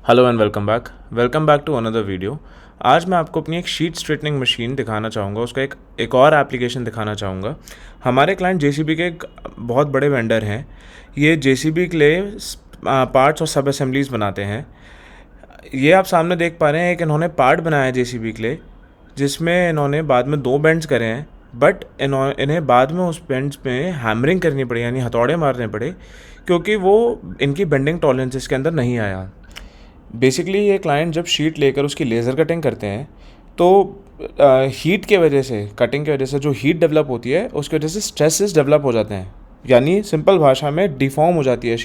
Hello and welcome back to another video. आज मैं आपको अपनी एक शीट स्ट्रेटनिंग मशीन दिखाना चाहूँगा, उसका एक और एप्लीकेशन दिखाना चाहूँगा। हमारे क्लाइंट जेसीबी के एक बहुत बड़े वेंडर हैं। ये जेसीबी के लिए पार्ट्स और सब असेंबलीज बनाते हैं। ये आप सामने देख पा रहे हैं, एक इन्होंने पार्ट बनाया है जेसीबी के लिए, जिसमें इन्होंने बाद में 2 बेंड्स करे हैं। बट इन्हें बाद में उस बेंड्स में हैमरिंग करनी पड़ी, यानी हथौड़े मारने पड़े, क्योंकि वो इनकी बेंडिंग टॉलरेंसेस के अंदर नहीं आया। बेसिकली ये क्लाइंट जब शीट लेकर उसकी लेज़र कटिंग करते हैं तो हीट के वजह से, कटिंग की वजह से जो हीट डेवलप होती है उसकी वजह से स्ट्रेसेस डेवलप हो जाते हैं, यानी सिंपल भाषा में डिफॉर्म हो जाती है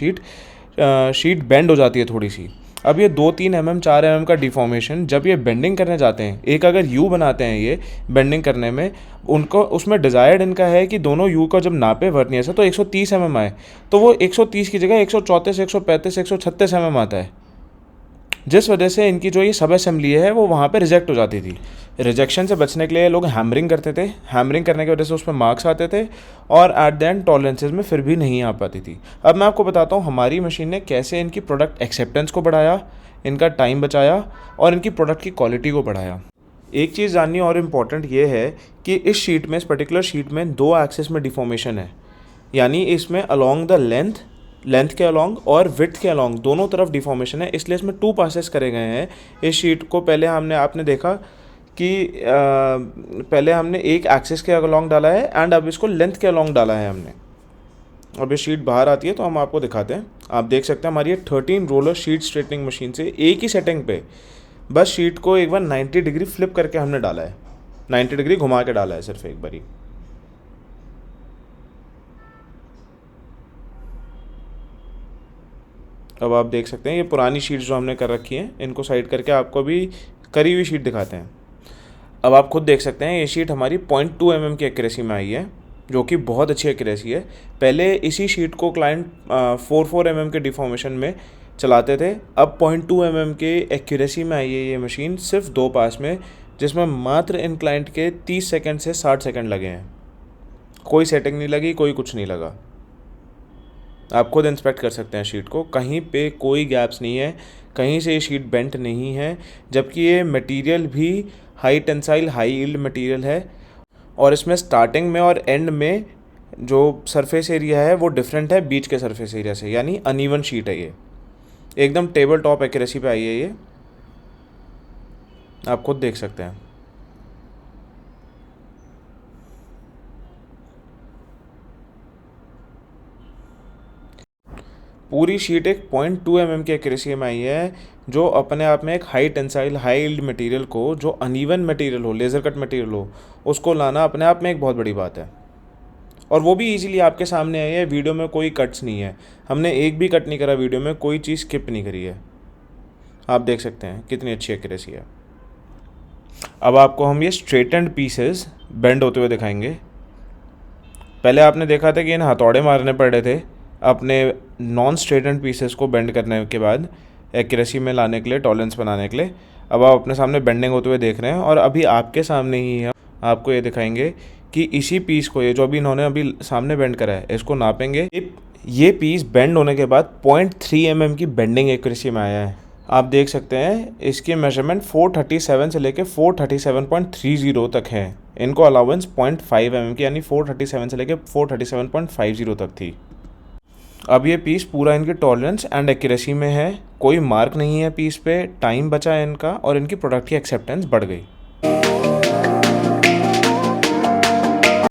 शीट बेंड हो जाती है थोड़ी सी। अब ये 2-3 mm 4 mm का डिफॉर्मेशन जब ये बेंडिंग करने जाते हैं, एक अगर यू बनाते हैं ये बेंडिंग करने में, उनको उसमें डिज़ायर्ड इनका है कि दोनों यू का जब नापे वर्नियर से तो 130 mm आए, तो वो 130 की जगह 134, 135, 136 mm आता है, जिस वजह से इनकी जो ये सब असेंबली है वो वहाँ पे रिजेक्ट हो जाती थी। रिजेक्शन से बचने के लिए लोग हैमरिंग करते थे, हैमरिंग करने की वजह से उस पर मार्क्स आते थे और एट द एंड टॉलरेंसेज में फिर भी नहीं आ पाती थी। अब मैं आपको बताता हूँ हमारी मशीन ने कैसे इनकी प्रोडक्ट एक्सेप्टेंस को बढ़ाया, इनका टाइम बचाया और इनकी प्रोडक्ट की क्वालिटी को बढ़ाया। एक चीज़ जाननी और इम्पॉर्टेंट ये है कि इस शीट में, इस पर्टिकुलर शीट में 2 एक्सिस में डिफॉर्मेशन है, यानी इसमें अलॉन्ग द लेंथ के अलॉन्ग और विड्थ के अलॉन्ग दोनों तरफ डिफॉर्मेशन है, इसलिए इसमें 2 पासेस करे गए हैं। इस शीट को पहले आपने देखा कि पहले हमने एक एक्सिस के अलॉन्ग डाला है एंड अब इसको लेंथ के अलॉन्ग डाला है हमने। अब ये शीट बाहर आती है तो हम आपको दिखाते हैं। आप देख सकते हैं हमारी ये 13 रोलर शीट स्ट्रेटनिंग मशीन से एक ही सेटिंग पे बस शीट को एक बार 90 डिग्री फ्लिप करके हमने डाला है, 90 डिग्री घुमा के डाला है सिर्फ एक बारी। अब आप देख सकते हैं ये पुरानी शीट्स जो हमने कर रखी हैं, इनको साइड करके आपको भी करी हुई शीट दिखाते हैं। अब आप खुद देख सकते हैं ये शीट हमारी 0.2 mm की एक्यूरेसी में आई है, जो कि बहुत अच्छी एक्यूरेसी है। पहले इसी शीट को क्लाइंट 4 mm के डिफॉर्मेशन में चलाते थे, अब 0.2 mm के एक्यूरेसी में आई है ये मशीन सिर्फ 2 पास में, जिसमें मात्र इन क्लाइंट के 30 सेकेंड से 60 सेकेंड लगे हैं। कोई सेटिंग नहीं लगी, कोई कुछ नहीं लगा। आप खुद इंस्पेक्ट कर सकते हैं शीट को, कहीं पे कोई गैप्स नहीं है, कहीं से ये शीट बेंट नहीं है, जबकि ये मटेरियल भी high tensile high yield material है और इसमें स्टार्टिंग में और एंड में जो सरफेस एरिया है वो डिफरेंट है बीच के सरफेस एरिया से, यानी अनइवन शीट है ये, एकदम टेबल टॉप एक्यूरेसी पे आई है ये, आप खुद देख सकते हैं। पूरी शीट एक 0.2 mm की एक्यूरेसी में आई है, जो अपने आप में एक high tensile high yield material को, जो अनइवन मटेरियल हो, लेज़र कट मटेरियल हो, उसको लाना अपने आप में एक बहुत बड़ी बात है। और वो भी इजीली आपके सामने आई है, वीडियो में कोई कट्स नहीं है, हमने एक भी कट नहीं करा, वीडियो में कोई चीज़ स्किप नहीं करी है। आप देख सकते हैं कितनी अच्छी एक्यूरेसी है। अब आपको हम ये स्ट्रेटेंड पीसेस बेंड होते हुए दिखाएंगे। पहले आपने देखा था कि इन हथौड़े मारने पड़ रहे थे अपने नॉन स्ट्रेटेंड पीसेस को बेंड करने के बाद एक्यूरेसी में लाने के लिए, टॉलरेंस बनाने के लिए। अब आप अपने सामने बेंडिंग होते हुए देख रहे हैं और अभी आपके सामने ही है, आपको ये दिखाएंगे कि इसी पीस को, ये जो अभी इन्होंने अभी सामने बेंड करा है, इसको नापेंगे। ये पीस बेंड होने के बाद 0.3 mm की बेंडिंग एक्यूरेसी में आया है। आप देख सकते हैं इसकी मेजरमेंट 437 से लेके 437.30 तक है। इनको अलाउंस 0.5 mm की, यानी 437 से लेके 437.50 तक थी। अब ये पीस पूरा इनकी टॉलरेंस एंड एक्यूरेसी में है, कोई मार्क नहीं है पीस पे, टाइम बचा है इनका और इनकी प्रोडक्ट की एक्सेप्टेंस बढ़ गई।